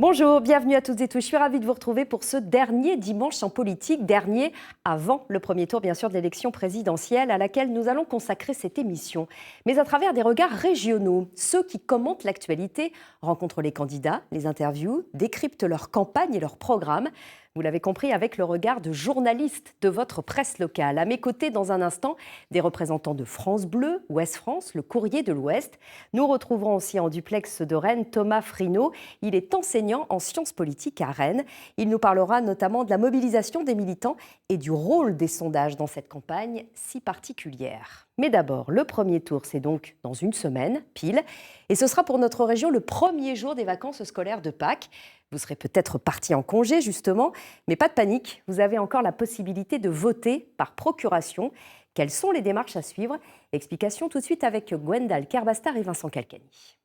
Bonjour, bienvenue à toutes et tous. Je suis ravie de vous retrouver pour ce dernier dimanche en politique, dernier avant le premier tour bien sûr de l'élection présidentielle à laquelle nous allons consacrer cette émission. Mais à travers des regards régionaux, ceux qui commentent l'actualité rencontrent les candidats, les interviewent, décryptent leur campagne et leur programme. Vous l'avez compris, avec le regard de journalistes de votre presse locale. À mes côtés, dans un instant, des représentants de France Bleu, Ouest France, le Courrier de l'Ouest. Nous retrouverons aussi en duplex de Rennes Thomas Frinaud. Il est enseignant en sciences politiques à Rennes. Il nous parlera notamment de la mobilisation des militants et du rôle des sondages dans cette campagne si particulière. Mais d'abord, le premier tour, c'est donc dans une semaine, pile. Et ce sera pour notre région le premier jour des vacances scolaires de Pâques. Vous serez peut-être parti en congé, justement, mais pas de panique. Vous avez encore la possibilité de voter par procuration. Quelles sont les démarches à suivre? Explication tout de suite avec Gwendal Kerbastar et Vincent Calcani.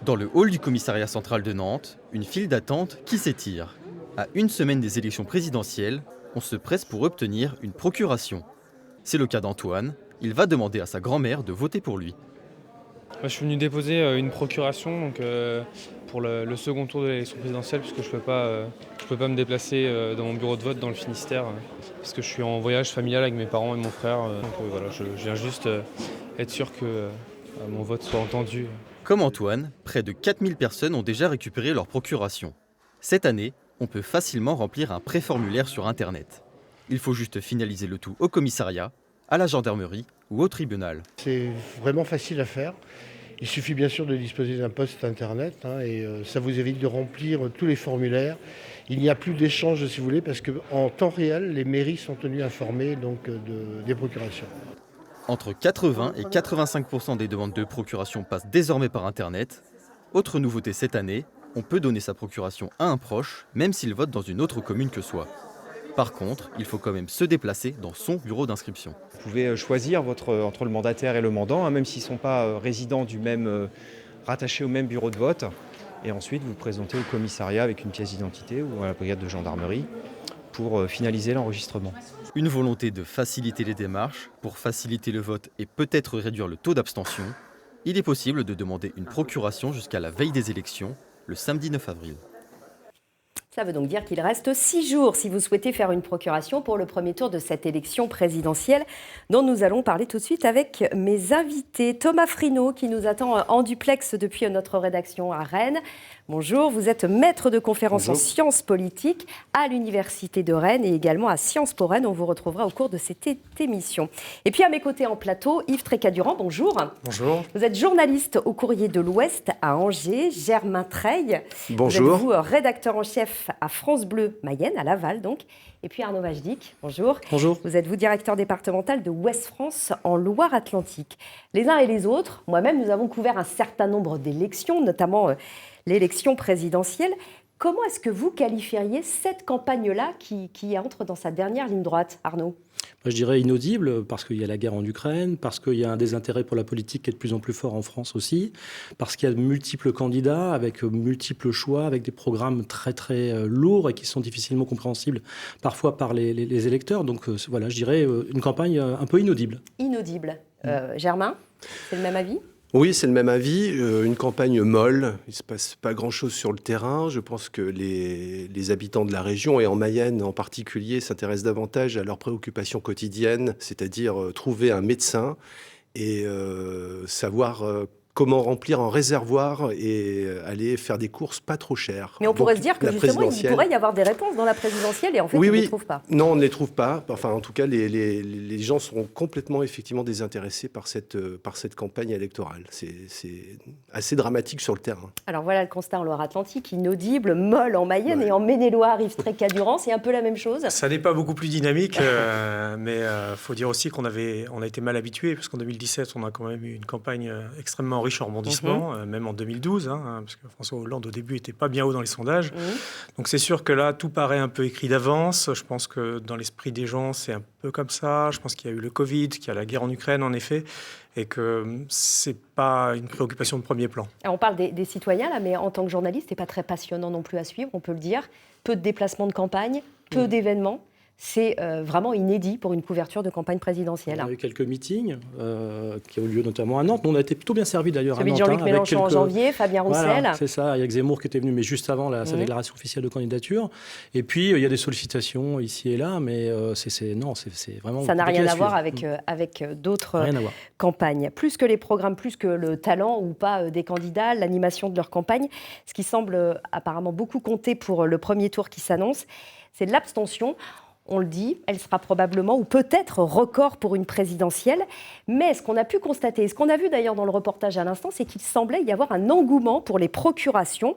Dans le hall du commissariat central de Nantes, une file d'attente qui s'étire. À une semaine des élections présidentielles, on se presse pour obtenir une procuration. C'est le cas d'Antoine. Il va demander à sa grand-mère de voter pour lui. Je suis venu déposer une procuration pour le second tour de l'élection présidentielle puisque je peux pas me déplacer dans mon bureau de vote dans le Finistère parce que je suis en voyage familial avec mes parents et mon frère. Voilà, je viens juste être sûr que mon vote soit entendu. Comme Antoine, près de 4000 personnes ont déjà récupéré leur procuration. Cette année, on peut facilement remplir un pré-formulaire sur Internet. Il faut juste finaliser le tout au commissariat, à la gendarmerie ou au tribunal. C'est vraiment facile à faire. Il suffit bien sûr de disposer d'un poste Internet et ça vous évite de remplir tous les formulaires. Il n'y a plus d'échange si vous voulez parce qu'en temps réel, les mairies sont tenues informées des procurations. Entre 80 et 85% des demandes de procuration passent désormais par Internet. Autre nouveauté cette année, on peut donner sa procuration à un proche, même s'il vote dans une autre commune que soi. Par contre, il faut quand même se déplacer dans son bureau d'inscription. Vous pouvez choisir entre le mandataire et le mandant, même s'ils ne sont pas résidents rattachés au même bureau de vote. Et ensuite, vous vous présentez au commissariat avec une pièce d'identité ou à la brigade de gendarmerie pour finaliser l'enregistrement. Une volonté de faciliter les démarches, pour faciliter le vote et peut-être réduire le taux d'abstention. Il est possible de demander une procuration jusqu'à la veille des élections, le samedi 9 avril. Ça veut donc dire qu'il reste 6 jours si vous souhaitez faire une procuration pour le premier tour de cette élection présidentielle dont nous allons parler tout de suite avec mes invités. Thomas Frinaud qui nous attend en duplex depuis notre rédaction à Rennes. Bonjour, vous êtes maître de conférences en sciences politiques à l'Université de Rennes et également à Sciences Po Rennes. On vous retrouvera au cours de cette émission. Et puis à mes côtés en plateau, Yves Trécadurand, bonjour. Bonjour. Vous êtes journaliste au Courrier de l'Ouest à Angers. Germain Treille. Bonjour. Vous êtes rédacteur en chef à France Bleu Mayenne, à Laval donc. Et puis Arnaud Vajdic, bonjour. Bonjour. Vous êtes directeur départemental de Ouest France en Loire-Atlantique. Les uns et les autres, moi-même, nous avons couvert un certain nombre d'élections, notamment l'élection présidentielle. Comment est-ce que vous qualifieriez cette campagne-là qui entre dans sa dernière ligne droite, Arnaud ? Je dirais inaudible, parce qu'il y a la guerre en Ukraine, parce qu'il y a un désintérêt pour la politique qui est de plus en plus fort en France aussi, parce qu'il y a de multiples candidats avec multiples choix, avec des programmes très très lourds et qui sont difficilement compréhensibles parfois par les électeurs. Donc voilà, je dirais une campagne un peu inaudible. Inaudible. Germain, c'est le même avis ? Oui, c'est le même avis. Une campagne molle. Il ne se passe pas grand-chose sur le terrain. Je pense que les habitants de la région, et en Mayenne en particulier, s'intéressent davantage à leurs préoccupations quotidiennes, c'est-à-dire trouver un médecin et savoir comment remplir un réservoir et aller faire des courses pas trop chères. Mais on pourrait se dire que justement, il pourrait y avoir des réponses dans la présidentielle et en fait, on ne les trouve pas. Non, on ne les trouve pas. Enfin, en tout cas, les gens seront complètement effectivement désintéressés par cette campagne électorale. C'est assez dramatique sur le terrain. Alors voilà le constat en Loire-Atlantique, inaudible, molle en Mayenne et en Maine-et-Loire, Yves Trécadurand, c'est un peu la même chose. Ça n'est pas beaucoup plus dynamique, mais faut dire aussi qu'on a été mal habitués, parce qu'en 2017, on a quand même eu une campagne extrêmement riche en rebondissements, même en 2012, parce que François Hollande au début n'était pas bien haut dans les sondages. Donc c'est sûr que là, tout paraît un peu écrit d'avance. Je pense que dans l'esprit des gens, c'est un peu comme ça. Je pense qu'il y a eu le Covid, qu'il y a la guerre en Ukraine, en effet, et que c'est pas une préoccupation de premier plan. Alors on parle des citoyens, là, mais en tant que journaliste, c'est pas très passionnant non plus à suivre, on peut le dire. Peu de déplacements de campagne, peu d'événements. C'est vraiment inédit pour une couverture de campagne présidentielle. On a eu quelques meetings qui ont eu lieu notamment à Nantes. On a été plutôt bien servis d'ailleurs à Celui Nantes. de Jean-Luc Mélenchon en janvier, Fabien Roussel. Voilà, c'est ça, Éric Zemmour qui était venu, mais juste avant sa déclaration officielle de candidature. Et puis, il y a des sollicitations ici et là, mais c'est vraiment... Ça n'a rien à voir avec d'autres campagnes. Plus que les programmes, plus que le talent ou pas des candidats, l'animation de leur campagne, ce qui semble apparemment beaucoup compter pour le premier tour qui s'annonce, c'est l'abstention. On le dit, elle sera probablement ou peut-être record pour une présidentielle. Mais ce qu'on a pu constater, ce qu'on a vu d'ailleurs dans le reportage à l'instant, c'est qu'il semblait y avoir un engouement pour les procurations.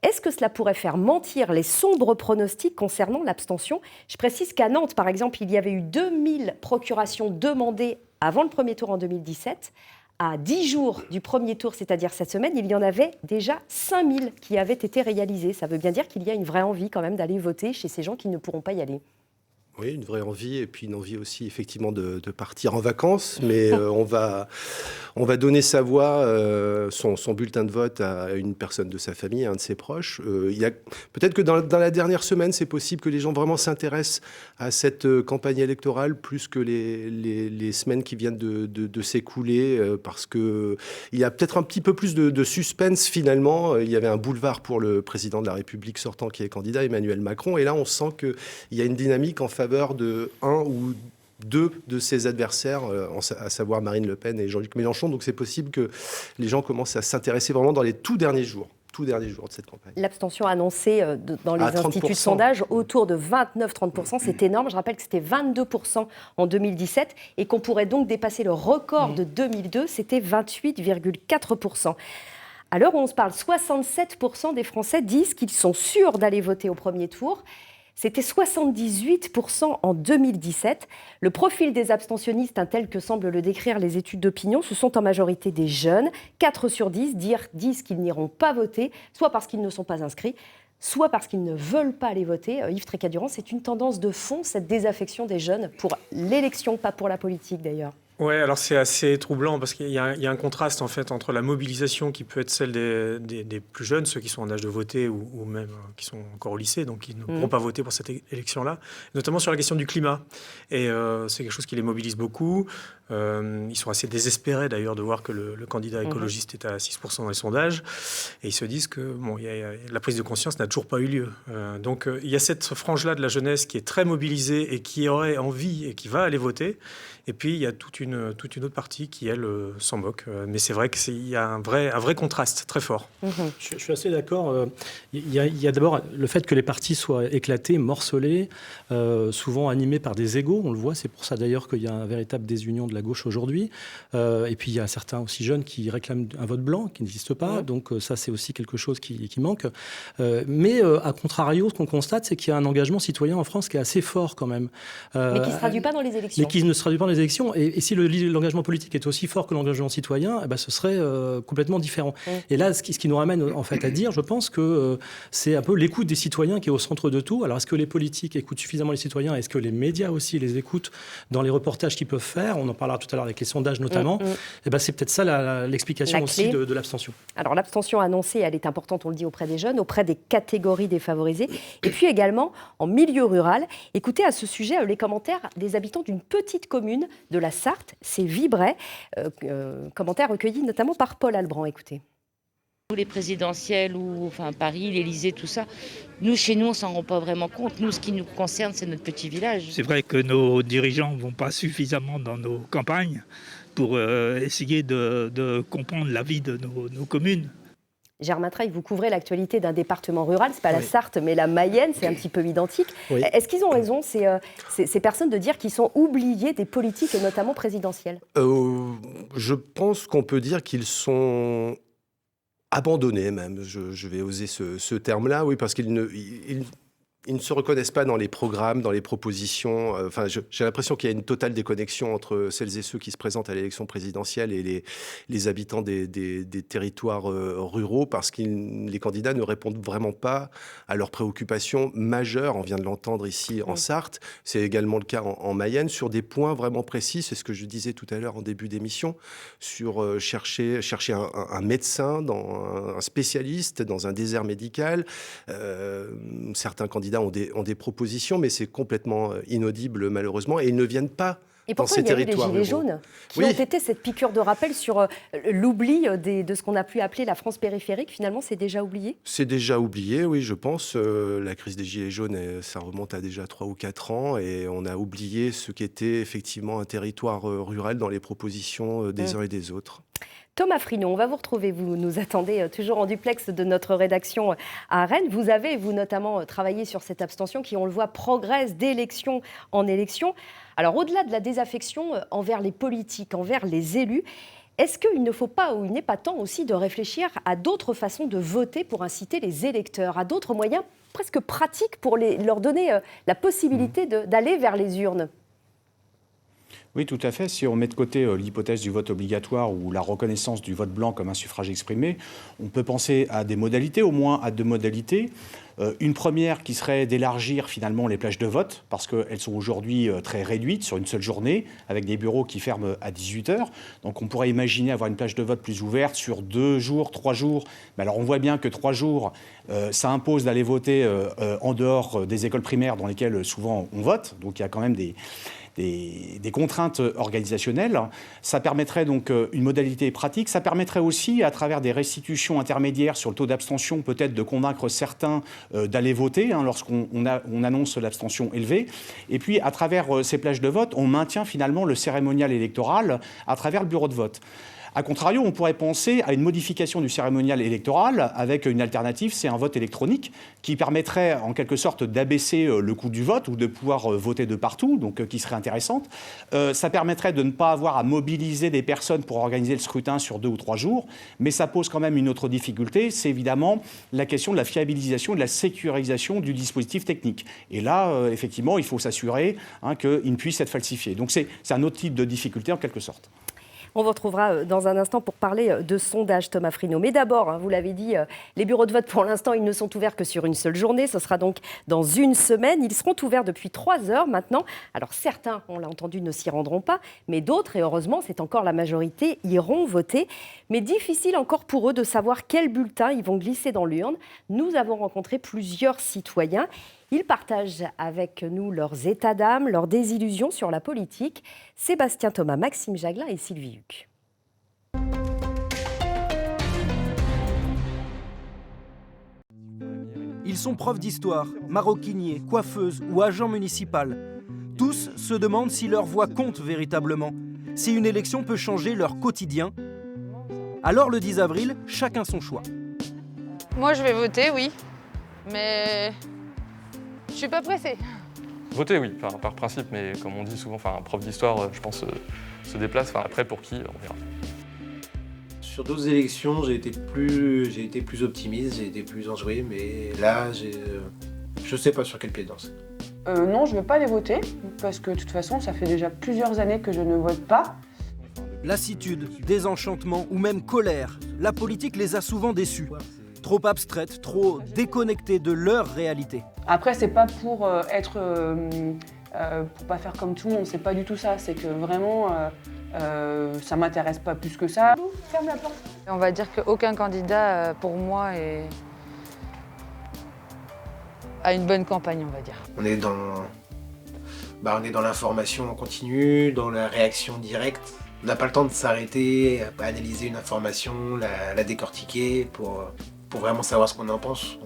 Est-ce que cela pourrait faire mentir les sombres pronostics concernant l'abstention ? Je précise qu'à Nantes, par exemple, il y avait eu 2000 procurations demandées avant le premier tour en 2017. À 10 jours du premier tour, c'est-à-dire cette semaine, il y en avait déjà 5000 qui avaient été réalisées. Ça veut bien dire qu'il y a une vraie envie quand même d'aller voter chez ces gens qui ne pourront pas y aller. Oui, une vraie envie, et puis une envie aussi effectivement de partir en vacances, mais on va donner sa voix, son bulletin de vote à une personne de sa famille, à un de ses proches. Peut-être que dans la dernière semaine, c'est possible que les gens vraiment s'intéressent à cette campagne électorale plus que les semaines qui viennent de s'écouler, parce qu'il y a peut-être un petit peu plus de suspense finalement. Il y avait un boulevard pour le président de la République sortant qui est candidat, Emmanuel Macron, et là on sent qu'il y a une dynamique en faveur de un ou deux de ses adversaires, à savoir Marine Le Pen et Jean-Luc Mélenchon. Donc c'est possible que les gens commencent à s'intéresser vraiment dans les tout derniers jours de cette campagne. L'abstention annoncée dans les instituts de sondage autour de 29-30%, c'est énorme. Je rappelle que c'était 22% en 2017 et qu'on pourrait donc dépasser le record de 2002, c'était 28,4%. À l'heure où on se parle, 67% des Français disent qu'ils sont sûrs d'aller voter au premier tour. C'était 78% en 2017. Le profil des abstentionnistes, tel que semblent le décrire les études d'opinion, ce sont en majorité des jeunes. 4 sur 10 disent qu'ils n'iront pas voter, soit parce qu'ils ne sont pas inscrits, soit parce qu'ils ne veulent pas aller voter. Yves Trécadurand, c'est une tendance de fond, cette désaffection des jeunes pour l'élection, pas pour la politique d'ailleurs. Ouais, alors c'est assez troublant parce qu'il y a un contraste en fait entre la mobilisation qui peut être celle des plus jeunes, ceux qui sont en âge de voter ou même qui sont encore au lycée, donc qui ne pourront pas voter pour cette élection-là, notamment sur la question du climat. Et c'est quelque chose qui les mobilise beaucoup. Ils sont assez désespérés d'ailleurs de voir que le candidat écologiste est à 6% dans les sondages. Et ils se disent que la prise de conscience n'a toujours pas eu lieu. Donc il y a cette frange-là de la jeunesse qui est très mobilisée et qui aurait envie et qui va aller voter. Et puis, il y a toute une autre partie qui, elle, s'en moque. Mais c'est vrai qu'il y a un vrai contraste très fort. Je suis assez d'accord. Il y a d'abord le fait que les partis soient éclatés, morcelés, souvent animés par des égos. On le voit, c'est pour ça d'ailleurs qu'il y a une véritable désunion de la gauche aujourd'hui. Et puis, il y a certains aussi jeunes qui réclament un vote blanc, qui n'existe pas. Donc ça, c'est aussi quelque chose qui manque. Mais à contrario, ce qu'on constate, c'est qu'il y a un engagement citoyen en France qui est assez fort quand même. Mais qui ne se traduit pas dans les élections. Mais qui ne se traduit pas dans les élections. Et si l'engagement politique est aussi fort que l'engagement citoyen, ce serait complètement différent. Et là, ce qui nous ramène en fait à dire, je pense que c'est un peu l'écoute des citoyens qui est au centre de tout. Alors, est-ce que les politiques écoutent suffisamment les citoyens ? Est-ce que les médias aussi les écoutent dans les reportages qu'ils peuvent faire ? On en parlera tout à l'heure avec les sondages notamment. Et c'est peut-être ça l'explication aussi de l'abstention. Alors, l'abstention annoncée, elle est importante, on le dit, auprès des jeunes, auprès des catégories défavorisées, et puis également en milieu rural. Écoutez à ce sujet les commentaires des habitants d'une petite commune de la Sarthe, c'est Vibray, commentaires recueillis notamment par Paul Albrand. Écoutez. Les présidentielles ou Paris, l'Élysée, tout ça, chez nous, on s'en rend pas vraiment compte. Nous, ce qui nous concerne, c'est notre petit village. C'est vrai que nos dirigeants ne vont pas suffisamment dans nos campagnes pour essayer de comprendre la vie de nos communes. Germain Treille, vous couvrez l'actualité d'un département rural, c'est pas la Sarthe, mais la Mayenne, c'est un petit peu identique. Oui. Est-ce qu'ils ont raison, ces personnes, de dire qu'ils sont oubliés des politiques, et notamment présidentielles ? Je pense qu'on peut dire qu'ils sont abandonnés, même. Je vais oser ce terme-là, oui, parce qu'ils ne se reconnaissent pas dans les programmes, dans les propositions. J'ai l'impression qu'il y a une totale déconnexion entre celles et ceux qui se présentent à l'élection présidentielle et les habitants des territoires ruraux, parce que les candidats ne répondent vraiment pas à leurs préoccupations majeures. On vient de l'entendre ici en Sarthe. C'est également le cas en Mayenne, sur des points vraiment précis. C'est ce que je disais tout à l'heure en début d'émission, sur chercher un médecin, un spécialiste dans un désert médical. Certains candidats candidats ont des propositions, mais c'est complètement inaudible malheureusement, et ils ne viennent pas Et dans pourtant, ces il y a eu les territoires Gilets ruraux. jaunes qui Oui. ont été cette piqûre de rappel sur l'oubli de ce qu'on a pu appeler la France périphérique. Finalement, c'est déjà oublié. C'est déjà oublié, oui, je pense. La crise des Gilets jaunes, ça remonte à déjà 3 ou 4 ans, et on a oublié ce qu'était effectivement un territoire rural dans les propositions des uns et des autres. Thomas Frinon, on va vous retrouver. Vous nous attendez toujours en duplex de notre rédaction à Rennes. Vous avez, vous notamment, travaillé sur cette abstention qui, on le voit, progresse d'élection en élection. Alors, au-delà de la désaffection envers les politiques, envers les élus, est-ce qu'il ne faut pas, ou il n'est pas temps aussi de réfléchir à d'autres façons de voter pour inciter les électeurs, à d'autres moyens presque pratiques pour leur donner la possibilité d'aller vers les urnes ? Oui, tout à fait. Si on met de côté l'hypothèse du vote obligatoire ou la reconnaissance du vote blanc comme un suffrage exprimé, on peut penser à des modalités, au moins à 2 modalités. Une première qui serait d'élargir finalement les plages de vote, parce qu'elles sont aujourd'hui très réduites sur une seule journée, avec des bureaux qui ferment à 18h. Donc on pourrait imaginer avoir une plage de vote plus ouverte sur 2 jours, 3 jours. Mais alors on voit bien que 3 jours, ça impose d'aller voter en dehors des écoles primaires dans lesquelles souvent on vote. Donc il y a quand même des contraintes organisationnelles. Ça permettrait donc une modalité pratique. Ça permettrait aussi, à travers des restitutions intermédiaires sur le taux d'abstention, peut-être de convaincre certains d'aller voter lorsqu'on annonce l'abstention élevée. Et puis, à travers ces plages de vote, on maintient finalement le cérémonial électoral à travers le bureau de vote. A contrario, on pourrait penser à une modification du cérémonial électoral avec une alternative, c'est un vote électronique qui permettrait en quelque sorte d'abaisser le coût du vote ou de pouvoir voter de partout, donc qui serait intéressante. Ça permettrait de ne pas avoir à mobiliser des personnes pour organiser le scrutin sur 2 ou 3 jours, mais ça pose quand même une autre difficulté, c'est évidemment la question de la fiabilisation et de la sécurisation du dispositif technique. Et là, effectivement, il faut s'assurer qu'il ne puisse être falsifié. Donc c'est un autre type de difficulté en quelque sorte. On vous retrouvera dans un instant pour parler de sondage, Thomas Frinon. Mais d'abord, vous l'avez dit, les bureaux de vote, pour l'instant, ils ne sont ouverts que sur une seule journée. Ce sera donc dans une semaine. Ils seront ouverts depuis 3 heures maintenant. Alors certains, on l'a entendu, ne s'y rendront pas, mais d'autres, et heureusement, c'est encore la majorité, iront voter. Mais difficile encore pour eux de savoir quel bulletin ils vont glisser dans l'urne. Nous avons rencontré plusieurs citoyens. Ils partagent avec nous leurs états d'âme, leurs désillusions sur la politique. Sébastien Thomas, Maxime Jaglin et Sylvie Huc. Ils sont profs d'histoire, maroquiniers, coiffeuses ou agents municipaux. Tous se demandent si leur voix compte véritablement, si une élection peut changer leur quotidien. Alors le 10 avril, chacun son choix. Moi je vais voter, oui, mais je suis pas pressée. Voter, oui, par principe, mais comme on dit souvent, un prof d'histoire, je pense, se déplace. Après, pour qui, on verra. Sur d'autres élections, j'ai été plus optimiste, j'ai été plus enjoué, mais là, je sais pas sur quel pied danser. Non, je ne vais pas aller voter, parce que de toute façon, ça fait déjà plusieurs années que je ne vote pas. Lassitude, désenchantement ou même colère, la politique les a souvent déçus. Trop abstraites, trop déconnectées de leur réalité. Après, c'est pas pour pour pas faire comme tout le monde, c'est pas du tout ça. C'est que vraiment, ça m'intéresse pas plus que ça. Ferme la porte. On va dire qu'aucun candidat, pour moi, a une bonne campagne, on va dire. On est dans l'information en continu, dans la réaction directe. On n'a pas le temps de s'arrêter, à analyser une information, la décortiquer pour vraiment savoir ce qu'on en pense.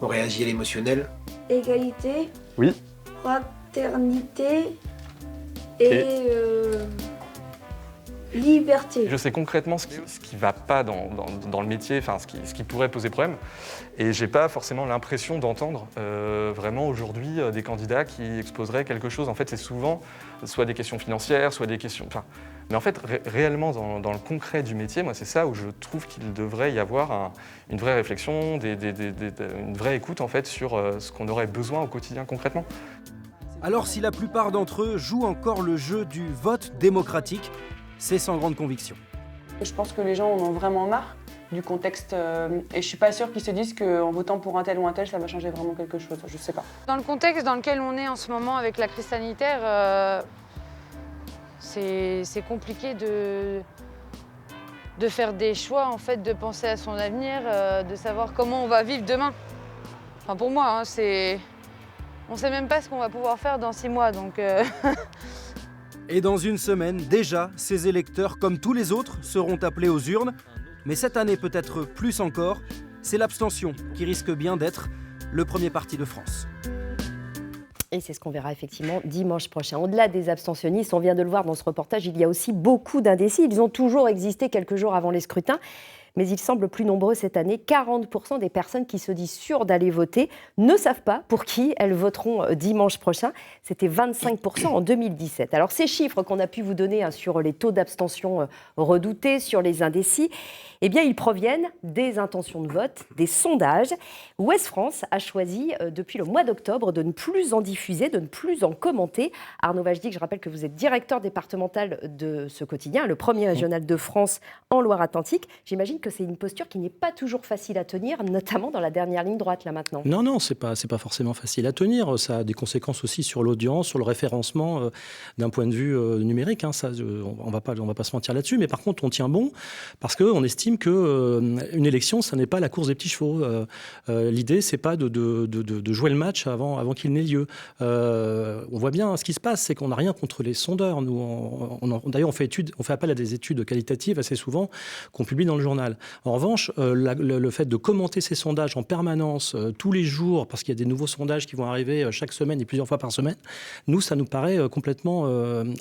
On réagit à l'émotionnel. Égalité. Oui. Fraternité et liberté. Je sais concrètement ce qui ne va pas dans le métier, ce qui pourrait poser problème. Et je n'ai pas forcément l'impression d'entendre vraiment aujourd'hui des candidats qui exposeraient quelque chose. En fait, c'est souvent soit des questions financières, soit des questions... Mais en fait, réellement, dans le concret du métier, moi, c'est ça où je trouve qu'il devrait y avoir une vraie réflexion, une vraie écoute en fait, sur ce qu'on aurait besoin au quotidien concrètement. Alors, si la plupart d'entre eux jouent encore le jeu du vote démocratique, c'est sans grande conviction. Je pense que les gens en ont vraiment marre du contexte et je suis pas sûre qu'ils se disent qu'en votant pour un tel ou un tel, ça va changer vraiment quelque chose. Je sais pas. Dans le contexte dans lequel on est en ce moment avec la crise sanitaire, c'est compliqué de faire des choix, en fait, de penser à son avenir, de savoir comment on va vivre demain. Enfin, pour moi, hein, on sait même pas ce qu'on va pouvoir faire dans 6 mois, donc... Et dans une semaine, déjà, ces électeurs, comme tous les autres, seront appelés aux urnes. Mais cette année, peut-être plus encore, c'est l'abstention qui risque bien d'être le premier parti de France. Et c'est ce qu'on verra effectivement dimanche prochain. Au-delà des abstentionnistes, on vient de le voir dans ce reportage, il y a aussi beaucoup d'indécis. Ils ont toujours existé quelques jours avant les scrutins. Mais ils semblent plus nombreux cette année. 40% des personnes qui se disent sûres d'aller voter ne savent pas pour qui elles voteront dimanche prochain. C'était 25% en 2017. Alors ces chiffres qu'on a pu vous donner sur les taux d'abstention redoutés, sur les indécis, eh bien ils proviennent des intentions de vote, des sondages. Ouest France a choisi depuis le mois d'octobre de ne plus en diffuser, de ne plus en commenter. Arnaud Vajdic, je rappelle que vous êtes directeur départemental de ce quotidien, le premier régional de France en Loire-Atlantique. J'imagine que c'est une posture qui n'est pas toujours facile à tenir, notamment dans la dernière ligne droite, là, maintenant. Non, c'est pas forcément facile à tenir. Ça a des conséquences aussi sur l'audience, sur le référencement d'un point de vue numérique. Hein. Ça, on va pas se mentir là-dessus. Mais par contre, on tient bon parce qu'on estime qu'une élection, ça n'est pas la course des petits chevaux. L'idée, c'est pas de jouer le match avant qu'il n'ait lieu. On voit bien ce qui se passe, c'est qu'on n'a rien contre les sondeurs. Nous, d'ailleurs, on fait appel à des études qualitatives assez souvent qu'on publie dans le journal. En revanche, le fait de commenter ces sondages en permanence, tous les jours, parce qu'il y a des nouveaux sondages qui vont arriver chaque semaine et plusieurs fois par semaine, nous, ça nous paraît complètement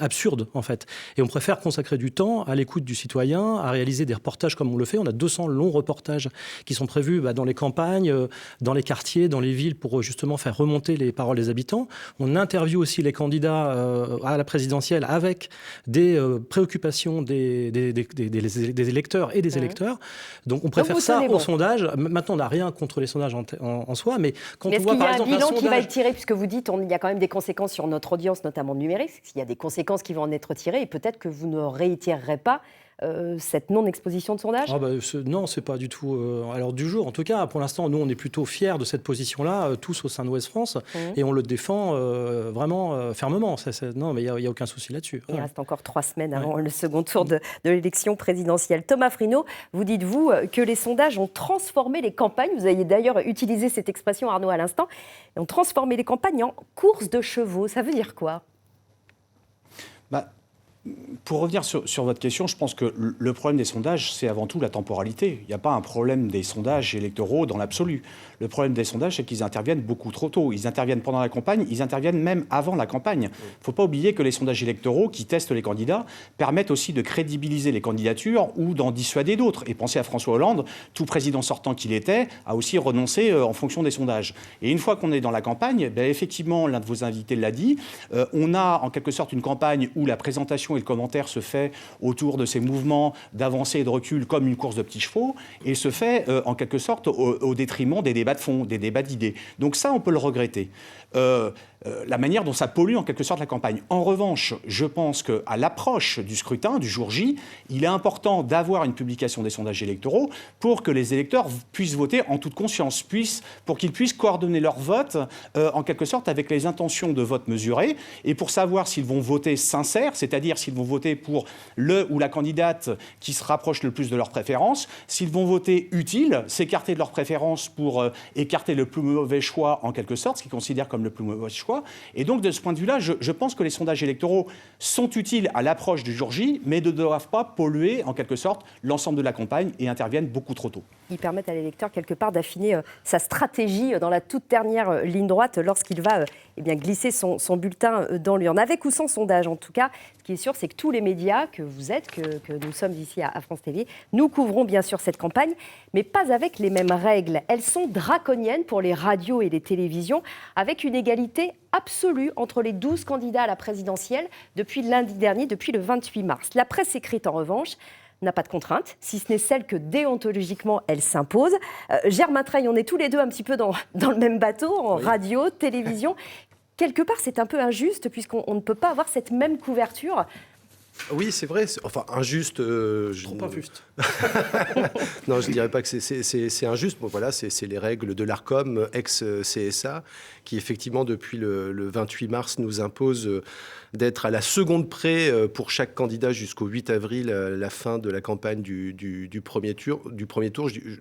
absurde, en fait. Et on préfère consacrer du temps à l'écoute du citoyen, à réaliser des reportages comme on le fait. On a 200 longs reportages qui sont prévus dans les campagnes, dans les quartiers, dans les villes, pour justement faire remonter les paroles des habitants. On interviewe aussi les candidats à la présidentielle avec des préoccupations des électeurs et des électeurs. Donc on préfère ça au sondage. Maintenant, on n'a rien contre les sondages en soi, mais quand on voit par exemple un sondage... Est-ce qu'il y a un bilan qui va être tiré, puisque vous dites qu'il y a quand même des conséquences sur notre audience, notamment numérique, s'il y a des conséquences qui vont en être tirées, et peut-être que vous ne réitérerez pas cette non-exposition de sondage ? Non, c'est pas du tout à l'ordre du jour. En tout cas, pour l'instant, nous, on est plutôt fiers de cette position-là, tous au sein de Ouest France, et on le défend vraiment fermement. Non, mais il n'y a aucun souci là-dessus. Il reste encore 3 semaines avant le second tour de l'élection présidentielle. Thomas Frino, vous dites, vous, que les sondages ont transformé les campagnes. Vous avez d'ailleurs utilisé cette expression, Arnaud, à l'instant. Ont transformé les campagnes en course de chevaux. Ça veut dire quoi ? Pour revenir sur votre question, je pense que le problème des sondages, c'est avant tout la temporalité. Il n'y a pas un problème des sondages électoraux dans l'absolu. Le problème des sondages, c'est qu'ils interviennent beaucoup trop tôt. Ils interviennent pendant la campagne, ils interviennent même avant la campagne. Il ne faut pas oublier que les sondages électoraux qui testent les candidats permettent aussi de crédibiliser les candidatures ou d'en dissuader d'autres. Et pensez à François Hollande, tout président sortant qu'il était, a aussi renoncé en fonction des sondages. Et une fois qu'on est dans la campagne, effectivement, l'un de vos invités l'a dit, on a en quelque sorte une campagne où la présentation et le commentaire se fait autour de ces mouvements d'avancée et de recul comme une course de petits chevaux, et se fait en quelque sorte au détriment des débats de fond, des débats d'idées. Donc ça, on peut le regretter. La manière dont ça pollue en quelque sorte la campagne. En revanche, je pense qu'à l'approche du scrutin, du jour J, il est important d'avoir une publication des sondages électoraux pour que les électeurs puissent voter en toute conscience, pour qu'ils puissent coordonner leur vote en quelque sorte avec les intentions de vote mesurées, et pour savoir s'ils vont voter sincère, c'est-à-dire s'ils vont voter pour le ou la candidate qui se rapproche le plus de leur préférence, s'ils vont voter utile, s'écarter de leur préférence pour écarter le plus mauvais choix en quelque sorte, ce qu'ils considèrent comme le plus mauvais choix. Et donc, de ce point de vue-là, je pense que les sondages électoraux sont utiles à l'approche du jour J, mais ne doivent pas polluer, en quelque sorte, l'ensemble de la campagne et interviennent beaucoup trop tôt. Ils permettent à l'électeur, quelque part, d'affiner sa stratégie dans la toute dernière ligne droite lorsqu'il va glisser son bulletin dans l'urne. Avec ou sans sondage, en tout cas, ce qui est sûr, c'est que tous les médias que vous êtes, que nous sommes ici à France TV, nous couvrons bien sûr cette campagne, mais pas avec les mêmes règles. Elles sont draconiennes pour les radios et les télévisions, avec une égalité absolue entre les 12 candidats à la présidentielle depuis lundi dernier, depuis le 28 mars. La presse écrite, en revanche, n'a pas de contrainte, si ce n'est celle que déontologiquement elle s'impose. Germain Treille, on est tous les deux un petit peu dans le même bateau, en radio, télévision. Quelque part, c'est un peu injuste puisqu'on ne peut pas avoir cette même couverture Oui, c'est vrai. Enfin, injuste. Trop injuste. Non, je ne dirais pas que c'est injuste. Bon, voilà, c'est les règles de l'ARCOM, ex-CSA, qui effectivement, depuis le 28 mars, nous impose d'être à la seconde près pour chaque candidat jusqu'au 8 avril, la fin de la campagne du premier tour.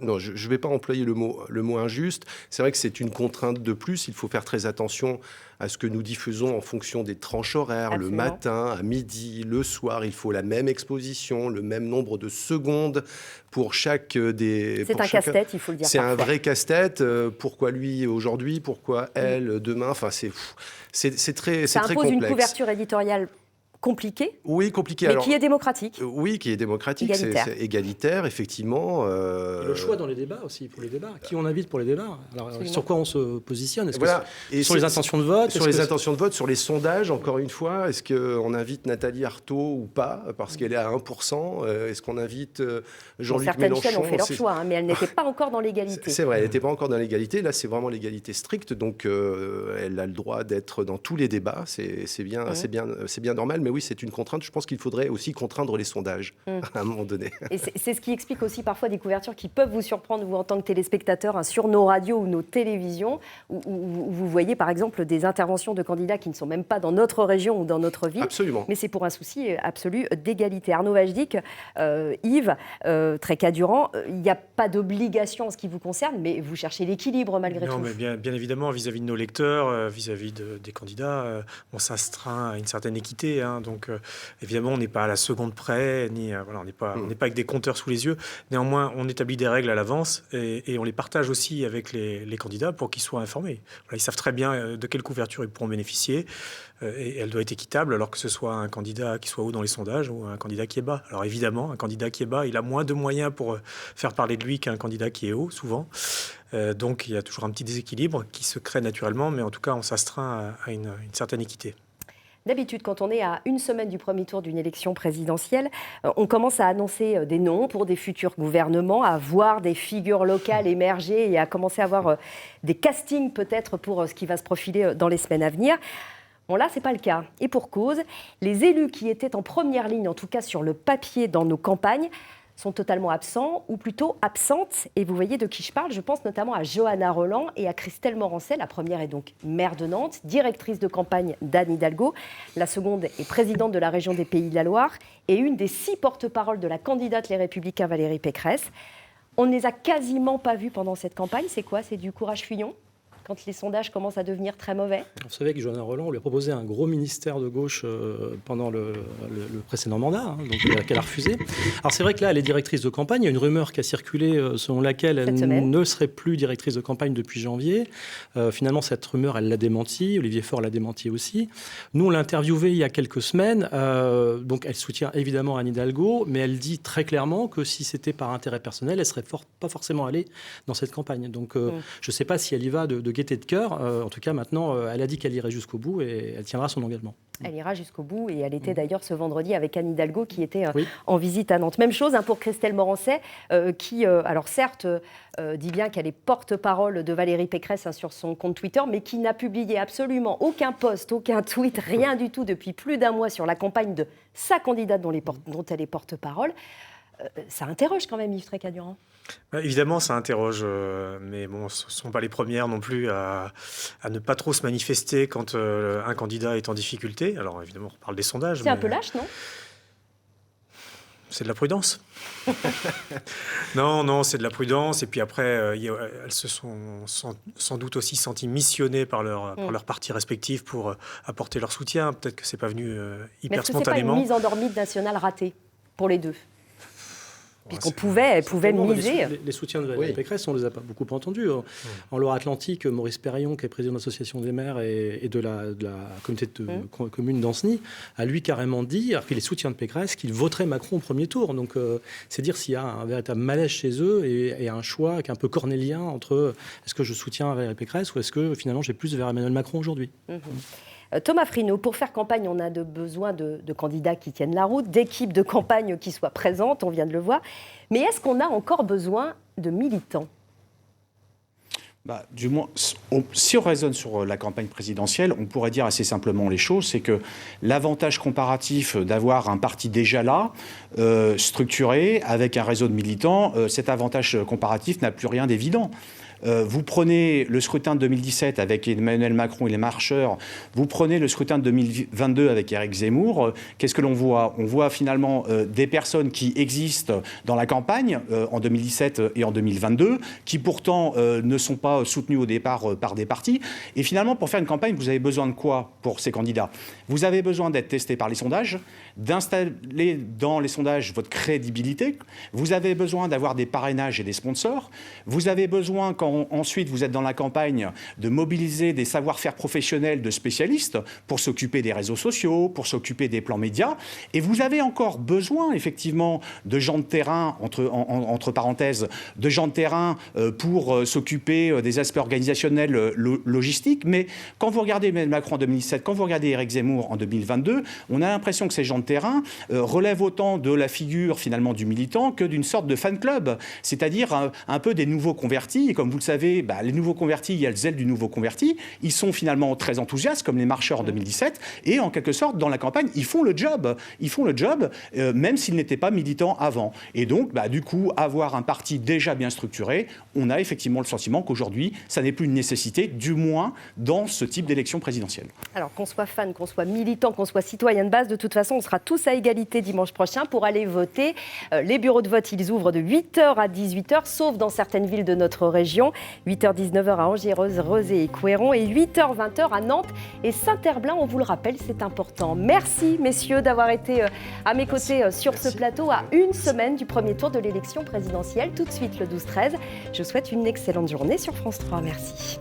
Non, je ne vais pas employer le mot injuste. C'est vrai que c'est une contrainte de plus. Il faut faire très attention à ce que nous diffusons en fonction des tranches horaires. Absolument. Le matin, à midi, le soir, il faut la même exposition, le même nombre de secondes pour chaque des... C'est un casse-tête, il faut le dire. C'est un vrai casse-tête. Pourquoi lui aujourd'hui? Pourquoi elle demain? Enfin, c'est très complexe. Ça impose une couverture éditoriale compliqué, oui, compliqué. Mais qui est démocratique. Oui, qui est démocratique, c'est égalitaire, effectivement. Le choix dans les débats aussi, pour les débats. Qui on invite pour les débats? Alors, sur quoi on se positionne? Est-ce que sur les intentions de vote? Sur les intentions de vote, sur les sondages, encore une fois, est-ce qu'on invite Nathalie Arthaud ou pas, parce qu'elle est à 1%? Est-ce qu'on invite Jean-Luc Mélenchon? Certaines chaînes ont fait leur choix, mais elles n'étaient pas encore dans l'égalité. C'est vrai, elle n'était pas encore dans l'égalité. Là, c'est vraiment l'égalité stricte, donc elle a le droit d'être dans tous les débats. C'est bien normal. Mais oui, c'est une contrainte. Je pense qu'il faudrait aussi contraindre les sondages à un moment donné. Et c'est ce qui explique aussi parfois des couvertures qui peuvent vous surprendre, vous, en tant que téléspectateur, sur nos radios ou nos télévisions, où vous voyez, par exemple, des interventions de candidats qui ne sont même pas dans notre région ou dans notre ville. Absolument. Mais c'est pour un souci absolu d'égalité. Arnaud Vajdic, Yves, Tréca-Durand, il n'y a pas d'obligation en ce qui vous concerne, mais vous cherchez l'équilibre malgré tout. Non, mais bien évidemment, vis-à-vis de nos lecteurs, vis-à-vis des candidats, on s'astreint à une certaine équité. Donc, évidemment, on n'est pas à la seconde près, on n'est pas avec des compteurs sous les yeux. Néanmoins, on établit des règles à l'avance et on les partage aussi avec les candidats pour qu'ils soient informés. Voilà, ils savent très bien de quelle couverture ils pourront bénéficier et elle doit être équitable, alors que ce soit un candidat qui soit haut dans les sondages ou un candidat qui est bas. Alors évidemment, un candidat qui est bas, il a moins de moyens pour faire parler de lui qu'un candidat qui est haut, souvent. Donc, il y a toujours un petit déséquilibre qui se crée naturellement, mais en tout cas, on s'astreint à une certaine équité. D'habitude, quand on est à une semaine du premier tour d'une élection présidentielle, on commence à annoncer des noms pour des futurs gouvernements, à voir des figures locales émerger et à commencer à avoir des castings peut-être pour ce qui va se profiler dans les semaines à venir. Bon, là, ce n'est pas le cas. Et pour cause, les élus qui étaient en première ligne, en tout cas sur le papier dans nos campagnes, sont totalement absents, ou plutôt absentes. Et vous voyez de qui je parle. Je pense notamment à Johanna Roland et à Christelle Morancet. La première est donc maire de Nantes, directrice de campagne d'Anne Hidalgo. La seconde est présidente de la région des Pays de la Loire et une des 6 porte-paroles de la candidate Les Républicains Valérie Pécresse. On ne les a quasiment pas vus pendant cette campagne. C'est quoi? C'est du courage fuyon quand les sondages commencent à devenir très mauvais? Vous savez que Johanna Roland, on lui a proposé un gros ministère de gauche pendant le précédent mandat, donc qu'elle a refusé. Alors c'est vrai que là, elle est directrice de campagne. Il y a une rumeur qui a circulé selon laquelle elle ne serait plus directrice de campagne depuis janvier. Finalement, cette rumeur, elle l'a démentie. Olivier Faure l'a démentie aussi. Nous, on l'a interviewée il y a quelques semaines. Donc elle soutient évidemment Anne Hidalgo, mais elle dit très clairement que si c'était par intérêt personnel, elle ne serait pas forcément allée dans cette campagne. Donc je ne sais pas si elle y va de gaieté de cœur. En tout cas, maintenant, elle a dit qu'elle irait jusqu'au bout et elle tiendra son engagement. Elle ira jusqu'au bout et elle était d'ailleurs ce vendredi avec Anne Hidalgo qui était en visite à Nantes. Même chose pour Christelle Morancet qui, alors certes, dit bien qu'elle est porte-parole de Valérie Pécresse sur son compte Twitter, mais qui n'a publié absolument aucun post, aucun tweet, rien du tout depuis plus d'un mois sur la campagne de sa candidate dont elle est porte-parole. Ça interroge quand même Yves Tréca-Durand. Évidemment, ça interroge, mais bon, ce ne sont pas les premières non plus à ne pas trop se manifester quand un candidat est en difficulté. Alors évidemment, on parle des sondages. C'est un peu lâche, non ? C'est de la prudence. Non, c'est de la prudence. Et puis après, elles se sont sans doute aussi senties missionnées par leurs partis respectifs pour apporter leur soutien. Peut-être que ce n'est pas venu hyper spontanément. Mais est-ce que ce n'est pas une mise endormie nationale ratée pour les deux ? Puisqu'on pouvait miser. Les soutiens de Valérie Pécresse, on ne les a pas beaucoup entendus. En Loire-Atlantique, Maurice Perrion, qui est président de l'association des maires et de la communauté de communes d'Ancenis, a lui carrément dit, alors qu'il est soutien de Pécresse, qu'il voterait Macron au premier tour. Donc c'est dire s'il y a un véritable malaise chez eux et un choix qui est un peu cornélien entre est-ce que je soutiens Valérie Pécresse ou est-ce que finalement j'ai plus vers Emmanuel Macron aujourd'hui. Thomas Frino, pour faire campagne, on a besoin de candidats qui tiennent la route, d'équipes de campagne qui soient présentes, on vient de le voir. Mais est-ce qu'on a encore besoin de militants ? Du moins, si on raisonne sur la campagne présidentielle, on pourrait dire assez simplement les choses, c'est que l'avantage comparatif d'avoir un parti déjà là, structuré, avec un réseau de militants, cet avantage comparatif n'a plus rien d'évident. Vous prenez le scrutin de 2017 avec Emmanuel Macron et les Marcheurs, vous prenez le scrutin de 2022 avec Éric Zemmour, qu'est-ce que l'on voit ? On voit finalement des personnes qui existent dans la campagne en 2017 et en 2022, qui pourtant ne sont pas soutenues au départ par des partis. Et finalement, pour faire une campagne, vous avez besoin de quoi pour ces candidats ? Vous avez besoin d'être testé par les sondages, d'installer dans les sondages votre crédibilité, vous avez besoin d'avoir des parrainages et des sponsors, vous avez besoin, quand ensuite vous êtes dans la campagne, de mobiliser des savoir-faire professionnels de spécialistes pour s'occuper des réseaux sociaux, pour s'occuper des plans médias. Et vous avez encore besoin, effectivement, de gens de terrain, entre parenthèses, de gens de terrain pour s'occuper des aspects organisationnels, logistiques. Mais quand vous regardez Emmanuel Macron en 2017, quand vous regardez Éric Zemmour en 2022, on a l'impression que ces gens de terrain relèvent autant de la figure, finalement, du militant que d'une sorte de fan club. C'est-à-dire un peu des nouveaux convertis. Et comme vous le savez, les nouveaux convertis, il y a le zèle du nouveau converti. Ils sont finalement très enthousiastes, comme les Marcheurs en 2017. Et en quelque sorte, dans la campagne, ils font le job. Ils font le job, même s'ils n'étaient pas militants avant. Et donc, du coup, avoir un parti déjà bien structuré, on a effectivement le sentiment qu'aujourd'hui, ça n'est plus une nécessité, du moins dans ce type d'élection présidentielle. Alors, qu'on soit fan, qu'on soit militant, qu'on soit citoyen de base, de toute façon, on sera tous à égalité dimanche prochain pour aller voter. Les bureaux de vote, ils ouvrent de 8h à 18h, sauf dans certaines villes de notre région. 8h-19h à Angers, Rezé et Couëron et 8h-20h à Nantes et Saint-Herblain. On vous le rappelle, c'est important. Merci, messieurs, d'avoir été à mes côtés sur ce plateau à une semaine du premier tour de l'élection présidentielle. Tout de suite, le 12-13. Je vous souhaite une excellente journée sur France 3. Merci.